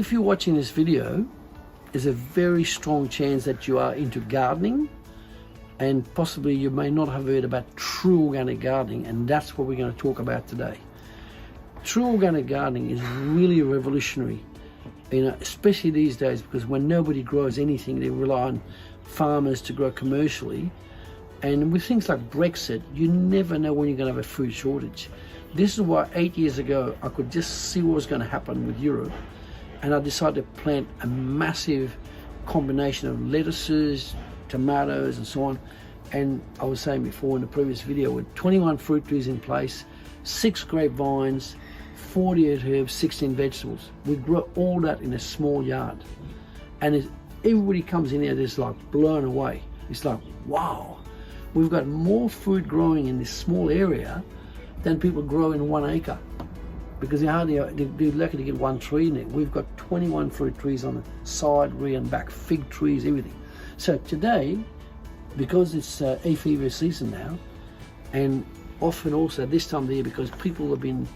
if you're watching this video, there's a very strong chance that you are into gardening, and possibly you may not have heard about true organic gardening, and that's what we're going to talk about today. True organic gardening is really revolutionary, especially these days, because when nobody grows anything, they rely on farmers to grow commercially. And with things like Brexit, you never know when you're going to have a food shortage. This is why 8 years ago, I could just see what was going to happen with Europe, and I decided to plant a massive combination of lettuces, tomatoes and so on. And I was saying before in the previous video, with 21 fruit trees in place, 6 grapevines, 48 herbs, 16 vegetables. We grow all that in a small yard. And everybody comes in here, they're just like blown away. It's like, wow, we've got more food growing in this small area than people grow in 1 acre. Because they're lucky to get 1 tree in it. We've got 21 fruit trees on the side, rear and back, fig trees, everything. So today, because it's hay fever season now, and often also this time of the year, because people have been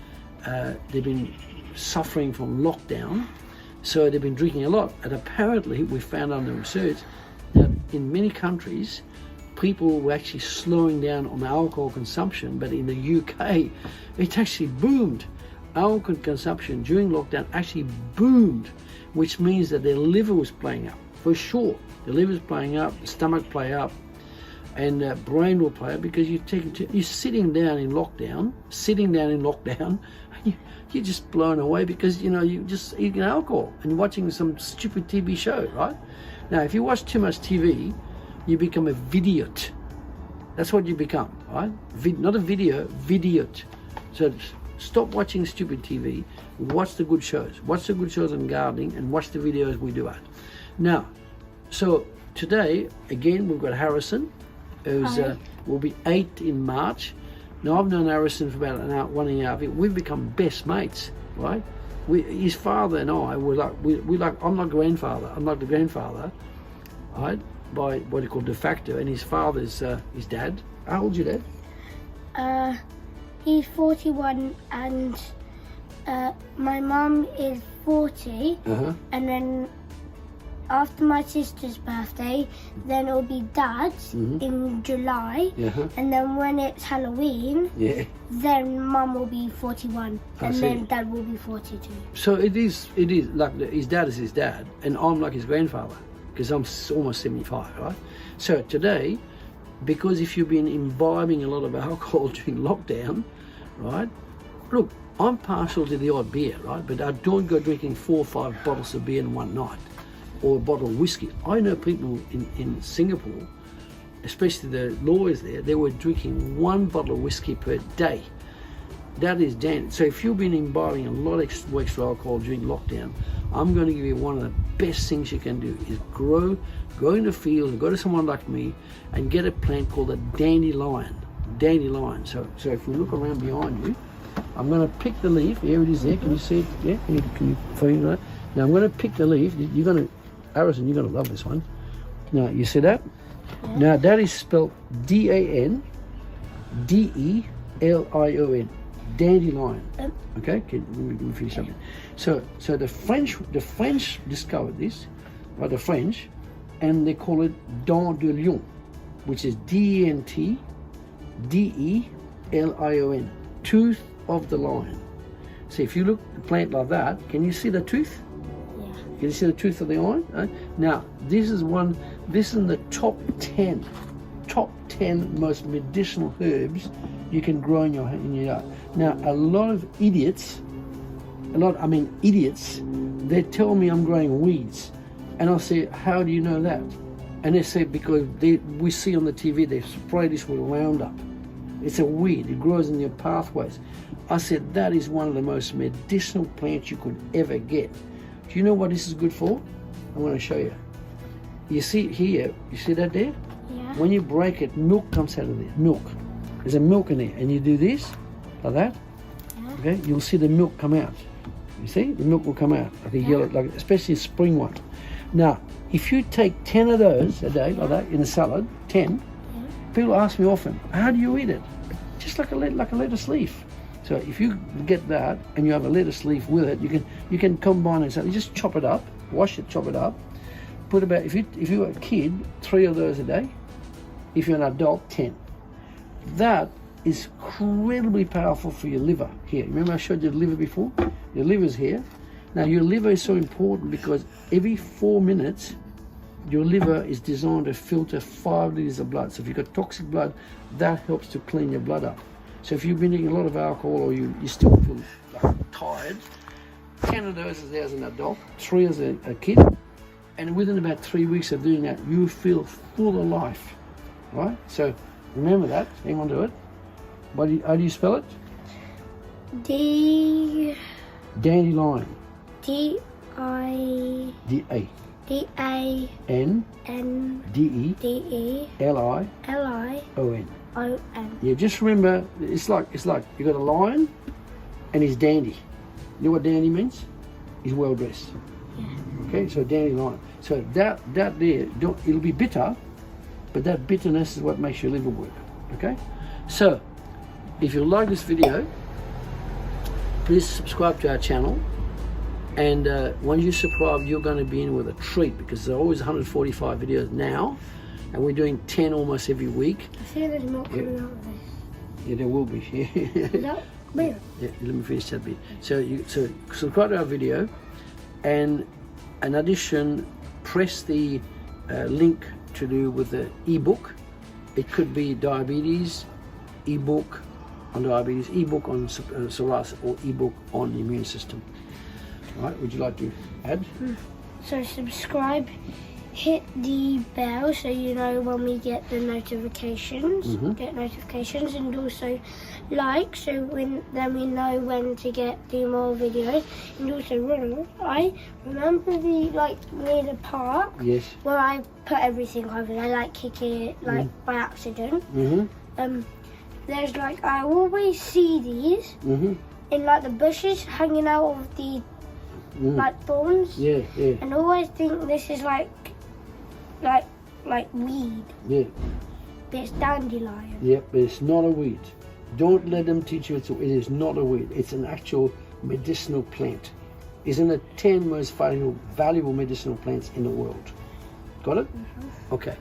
they've been suffering from lockdown, so they've been drinking a lot. And apparently, we found out in the research that in many countries, people were actually slowing down on alcohol consumption, but in the UK, it actually boomed. Alcohol consumption during lockdown actually boomed, which means that their liver was playing up, for sure. The liver's playing up, the stomach play up, and brain will play up, because you're sitting down in lockdown, and you're just blown away because, you're just eating alcohol and watching some stupid TV show, right? Now, if you watch too much TV, you become a vidiot. That's what you become, right? Not a video, vidiot. So stop watching stupid TV, watch the good shows. Watch the good shows on gardening and watch the videos we do at. Now, so today, again, we've got Harrison, who's will be 8 in March. Now, I've known Harrison for about 1.5 years. We've become best mates, right? His father and I were like, I'm not grandfather, I'm not the grandfather, right? By what he called de facto, and his father's his dad. How old's your dad? He's 41, and my mum is 40, and then after my sister's birthday, then it'll be Dad's in July, and then when it's Halloween, then Mum will be 41, and then Dad will be 42. So it is like his dad is his dad, and I'm like his grandfather, because I'm almost 75, right? So today, because if you've been imbibing a lot of alcohol during lockdown, right? Look, I'm partial to the odd beer, right? But I don't go drinking 4 or 5 bottles of beer in one night, or a bottle of whiskey. I know people in Singapore, especially the lawyers there, they were drinking 1 bottle of whiskey per day. That is dangerous. So if you've been imbibing a lot of extra alcohol during lockdown, I'm going to give you one of the best things you can do is go in the field and go to someone like me and get a plant called a dandelion. Dandelion. So if we look around behind you, I'm going to pick the leaf. Here it is there. Can you see it? Yeah? Can you find that? Now I'm going to pick the leaf. Harrison, you're going to love this one. Now, you see that? Yeah. Now, that is spelled Dandelion. Dandelion. Okay, let me finish something. So the French discovered this, right? The French, and they call it Dandelion, which is Dandelion, tooth of the lion. So if you look at the plant like that, can you see the tooth? Yeah. Can you see the tooth of the lion? Right? Now, this is in the top 10 most medicinal herbs you can grow in your yard. Now, a lot of idiots, they tell me I'm growing weeds. And I'll say, how do you know that? And they say, because we see on the TV, they spray this with Roundup. It's a weed, it grows in your pathways. I said, that is one of the most medicinal plants you could ever get. Do you know what this is good for? I'm going to show you. You see here, you see that there? Yeah. When you break it, milk comes out of there, milk. There's a milk in there, and you do this, like that, okay, you'll see the milk come out. You see, the milk will come out, like a yellow, like especially a spring one. Now, if you take 10 of those a day, like that, in a salad, 10, people ask me often, how do you eat it? Just like a lettuce leaf. So if you get that, and you have a lettuce leaf with it, you can you can combine it. So you just chop it up, wash it, chop it up. Put about, if you're a kid, 3 of those a day. If you're an adult, 10. That is incredibly powerful for your liver. Here, remember I showed you the liver before? Your liver's here. Now your liver is so important because every 4 minutes, your liver is designed to filter 5 liters of blood. So if you've got toxic blood, that helps to clean your blood up. So if you've been drinking a lot of alcohol or you still feel like tired, 10 of those as an adult, 3 as a kid, and within about 3 weeks of doing that, you feel full of life, right? So remember that, hang on to it. How do you spell it? Dandelion. D-I... D-A. D-A... N-D-E... L-I-O-N. O-N. Yeah, just remember, it's like you got a lion and he's dandy. You know what dandy means? He's well dressed. Yeah. Okay, so dandelion. So that there, it'll be bitter, but that bitterness is what makes your liver work. Okay, so if you like this video, please subscribe to our channel. And once you subscribe, you're going to be in with a treat because there are always 145 videos now, and we're doing 10 almost every week. I think there's more coming out of this. Yeah, there will be. No, where? Yeah, let me finish that bit. So subscribe to our video, and in addition, press the link to do with the ebook. It could be diabetes, ebook on diabetes, ebook on psoriasis, or ebook on the immune system. All right, would you like to add? So subscribe, hit the bell so you know when we get the notifications, and also like so then we know when to do more videos. And also remember the near the park, yes, where I put everything over there, like kick it by accident. There's I always see these in the bushes hanging out of the thorns. Yeah. And I always think this is like weed. Yeah. But it's dandelion. Yeah, but it's not a weed. Don't let them teach you it is not a weed. It's an actual medicinal plant. It's in the 10 most valuable medicinal plants in the world. Got it? Okay.